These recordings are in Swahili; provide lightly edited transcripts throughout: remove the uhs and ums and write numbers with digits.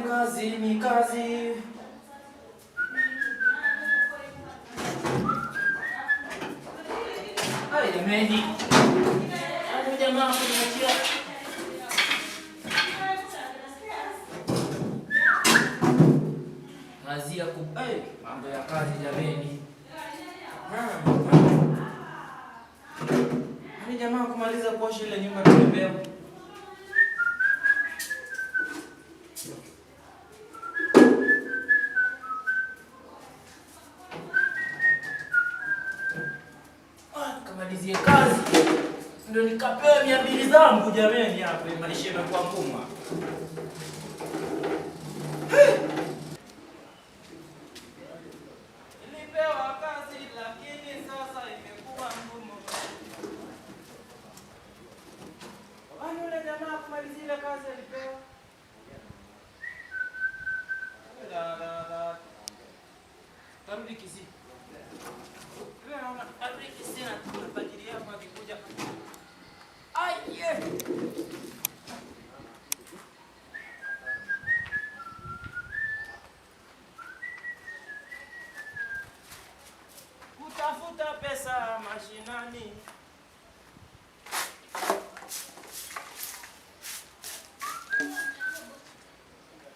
kazi ni kazi. Hai jameni. Hapo jamaa kunachia. Kazi ya mambo ya kazi jameni. Ni jamaa kumaliza kuosha ile nyumba tulibeba. Kamalizie kazi. Ndio nikapewa 200 zangu jameni hapa maisha yamekuwa ngumu. Nilipewa kazi lakini sasa imekuwa ngumu. Wani yule jamaa kumalizia ile kazi alipewa. Tarudi Gusii. Wewe unaona tarudi Gusii na tunafajiria hapa vikuja. Kutafuta pesa mashinani.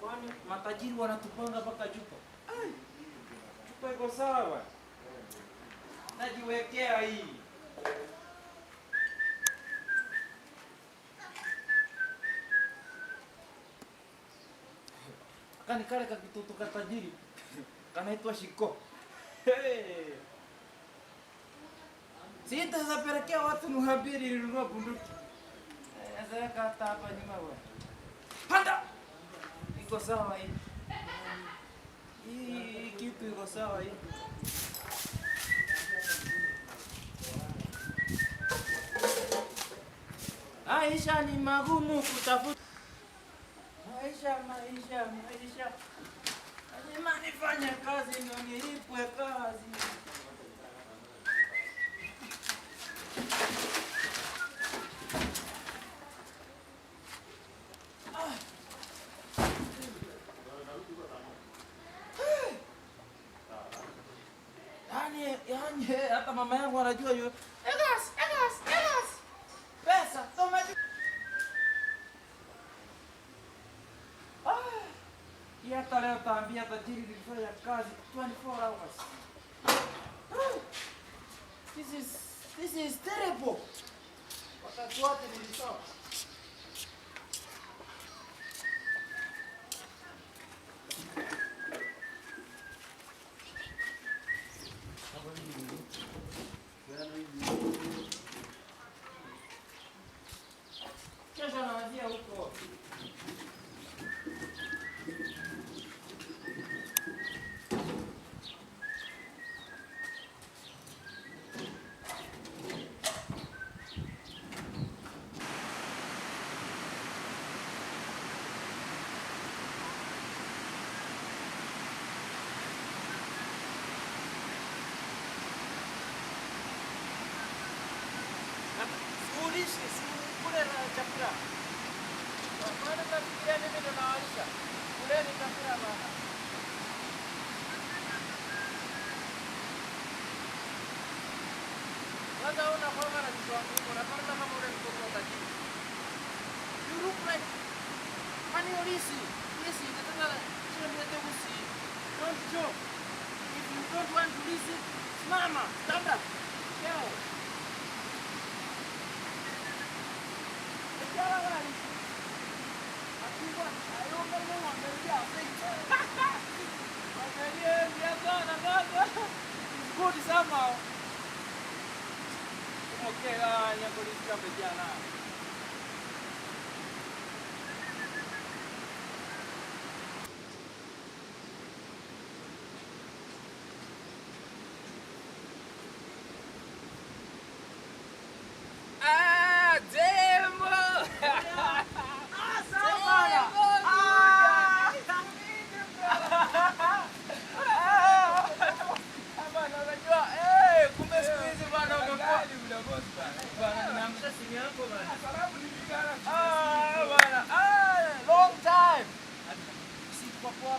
Kwani matajiri wanatupanga mpaka chupa. Chupa iko sawa. Najiwekea hii. Kani kale kakitutu katajiri. Kanaitwa Shiko. Sita sasa pelekea watu nuhabiri nilinunua bunduki. Sasa kata hapa nyuma wewe. Panda. Iko sawa hii. Hii kitu iko sawa hii. Maisha ni magumu kutafuta. Maisha. Lazima nifanye kazi ndio nilipwe kazi. Yani hata mama yangu anajua hiyo. Egas. Pesa, toma. Hata leo taambia tajiri nilifanya kazi 24 hours. This is terrible. Wakati wote nilisoma. Kesho naanzia huko. Kule na chakula. Bwana tafikiria mimi ndo nawalisha. Kule ni chakula bwana. Sasa una kama na kitu unapata kama ule mtoto tajiri. You look like money Otiso. Yes, nataka sio niende Gusii. Don't joke. If you don't want to listen, mama, stand up. Go. Good somehow. Okay, yang boleh kita berjalan.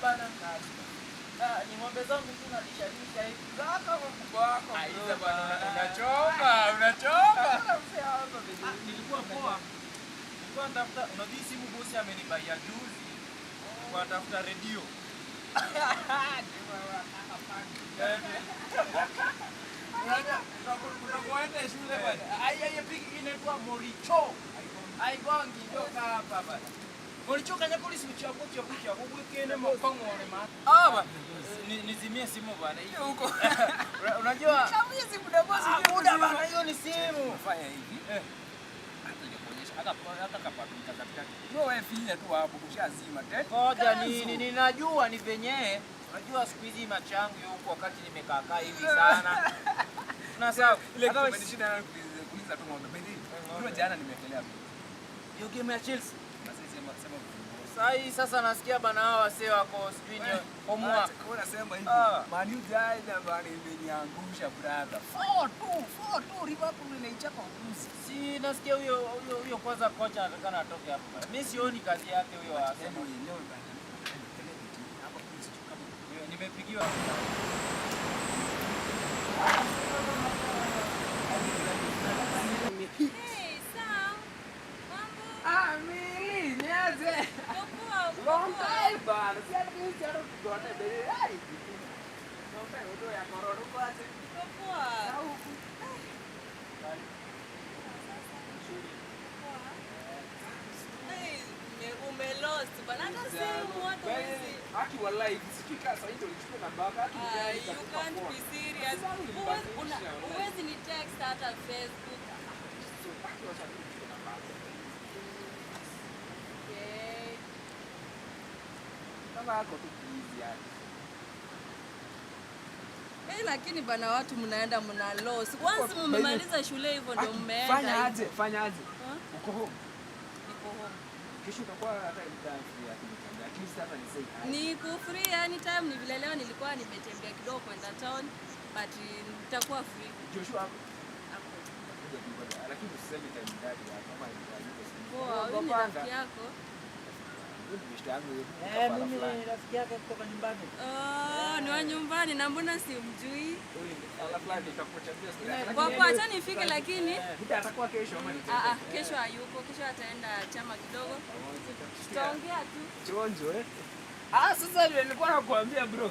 bana. Ni ng'ombe zangu tu nalisha hivi. Zaka mkubwa wako. Aiza bana unachoma. Nilikuwa poa. Nilikuwa natafuta unajua simu bosi amenibaia juzi. Kwa tafuta radio. Unakwenda shule bwana. Ai piki inaitwa Moricho. Ai gongi ndio hapa bwana. Moricho kanya polisi mchako cha kubwekene mapangone ma. Bwana. Nizimie simu bwana. Hiyo huko. Unajua? Kama hizi muda bosi muda bwana hiyo ni simu. Fanya hivi. Hata nikuonyesha hata kapatuka katika. Wewe wewe finya tu hapo kushazima tena. Ngoja ninajua ni venye. Unajua siku hizi machangu huko wakati nimekaa hivi sana. Na sawa. Ile kama nishinda na kuuliza tu ng'ombe. Mimi jana nimekelea. Hiyo game ya Chelsea. Sema. Sasa nasikia bana hao wasee wako sijui ni homework. Unasema hivi. Man U jana bana imeniangusha brother. 4-2 Liverpool inaichapa Uzi. Si nasikia huyo kwanza kocha atakana atoke hapo. Mimi sioni kazi yake huyo asema leo bana. Nimepigiwa. Hey, Sam. Mambo? Mimi, niaje? Poa. Long time bana. Si hata hizi hata tuone bele. Ai. Long time ndio ya kororo kwaje. Poa. Hey, umelost bana hata simu watu hizi. Haki wallahi sikika sasa hiyo nilichukua namba yako. You can't be serious. Uwezi ni text hata Facebook. Okay. Kama yako tu easy yani. Lakini bana watu mnaenda mna loss. Once mmemaliza shule hivyo ndio mmeenda. Fanya aje? Uko home. Niko home. Kesho utakuwa hata free ya kunitembea. At least hata nisei. Niko free anytime, ni vile leo nilikuwa nimetembea kidogo kwenda town but nitakuwa free. Joshua hapo. Lakini usiseme time ndani kama ilivyo. Poa, wewe ni rafiki yako? Mimi ni rafiki yake kutoka nyumbani. Ni wa nyumbani na mbona simjui? Kwa acha nifike lakini atakuwa kesho ama ni kesho hayuko. Kesho ataenda chama kidogo. Tutaongea tu. Chonjo sasa nilikuwa nakuambia bro.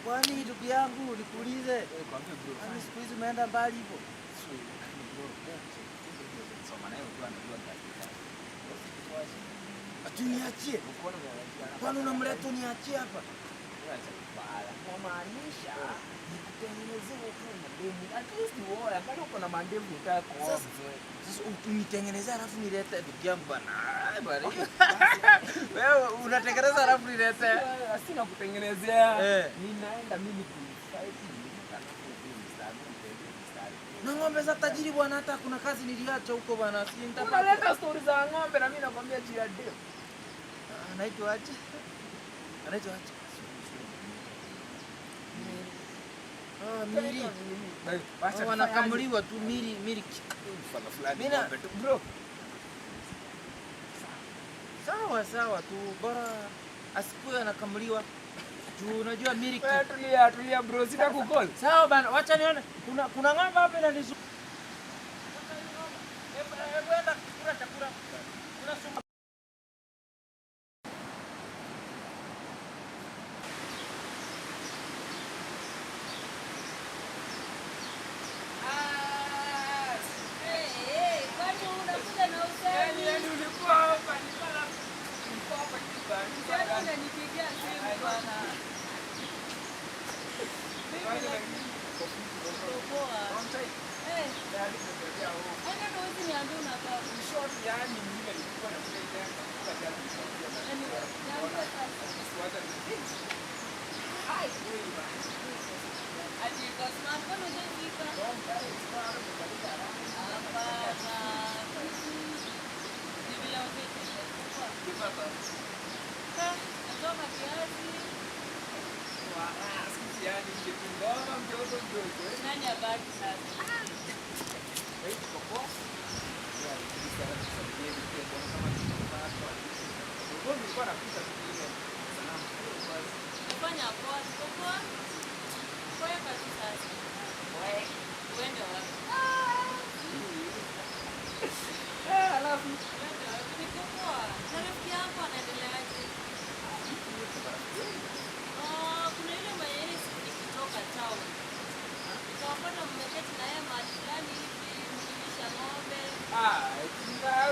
Kwani ndugu yangu nikuulize. Kwambia bro. Kwani siku hizi umeenda mbali hivyo? Soma nayo tu anajua kazi. Niachie. Kwani unamleta niachie hapa? Kumaanisha nikutengenezee tu mademu. At least uone kama uko na mandevu utako. Sasa unitengenezea alafu nilete ndugu yangu bana. Wewe unatengeneza alafu nilete. Sina kutengenezea. Ninaenda mimi kufight na ng'ombe za tajiri bwana, hata kuna kazi niliacha huko bwana. Si nitapata. Unaleta story za ng'ombe na mimi nakwambia jia ndio. Anaitwa aje? Mili. Wanakamuliwa tu milk. Mimi bro. Sawa tu, bora asikuwe anakamuliwa. Tu unajua milk. Tulia bro, sita kukol. Sawa bana, wacha nione. Kuna ng'ombe hapa inanizu. Kwenda kula chakula. Kuna sumu. Nani abaki sasa?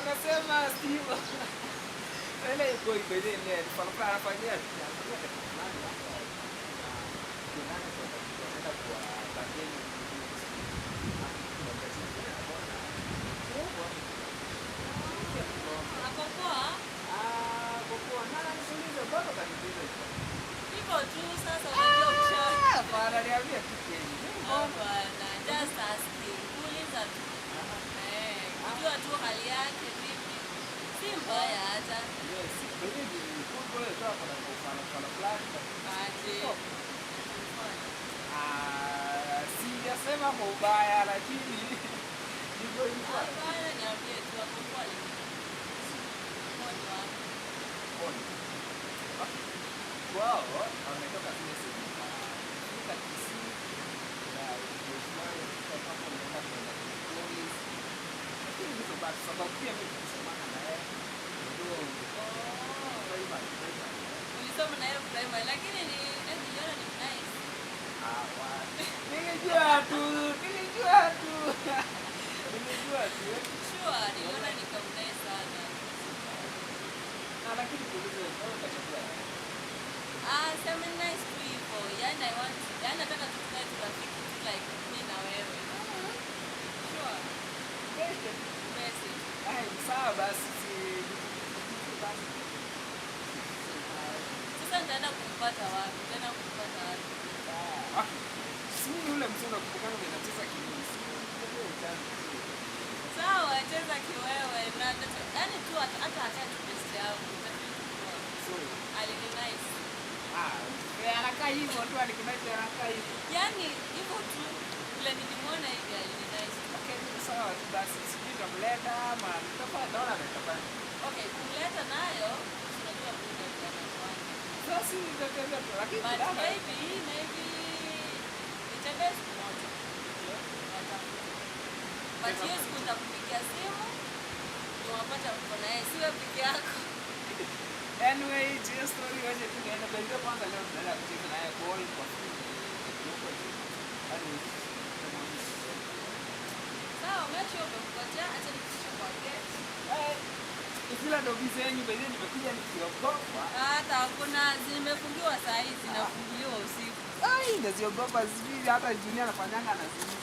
Unasema Steve. Ile iko ibele ile tulikuwa tunafanyia fulani hapa. Kuna tunaenda kwa bageni. Kwa nani nisulize bado kanipita. Hivyo tu sasa unajua mshahara. Bana niambia tu kweli. Bana, just asking. Kuuliza tu. Kujua tu hali yake vipi. Si mbaya hata. Yes, baby, kumbe wewe toka na kufana fulani. Aje. Sijasema kwa ubaya lakini hivyo hivyo. Hapana, niambie tu hapo pole. Pole wapi? Pole. Wao wametoka kule sisi. Fika Gusii na Uislamu kwa hapo nenda kwenda Otis. Lakini hizo basi sababu pia mimi nimesemana na yeye. Ndio. Ulisoma na yeye primary lakini ni niliona ni nice. Nilijua tu. Sure, niliona nikamnae sana. Lakini kuuliza wewe utachukua. Sema nice tu hivyo. Yaani I want, yaani nataka tukae turafiki tu like mimi na wewe. Sure. Message. Sawa basi Sasa nitaenda kumpata wapi? Simi ule msonga kukutana na tatizo kidogo. Sawa, cheza kiwewe. Yaani tu hata tu best yangu. So, Alini nice. anakaa hivyo tu alikunaje anakaa hivyo. Yaani hivyo tu vile nilimwona hivi alini nice. Okay, sawa basi sitamleta ama nitafanya naona nitafanya. Okay, kumleta nayo tunajua kuna kijana wangu. Sasa nitatembea tu lakini maybe nitembea siku moja. But hiyo siku nitakupigia simu ndio wapata mko na yeye, siwe peke yako. Anyway, just story waje tunaenda bado kwanza leo tunaenda kucheza naye ball kwa Sawa, mechi umekuja, acha nikushe kwa gate. Kila ndo bize yenyu bado nimekuja nikiogopa. Hata hakuna zimefungiwa saa hizi zinafunguliwa usiku. Ndio ziogopa zivi hata Junior anafanyanga na zivi.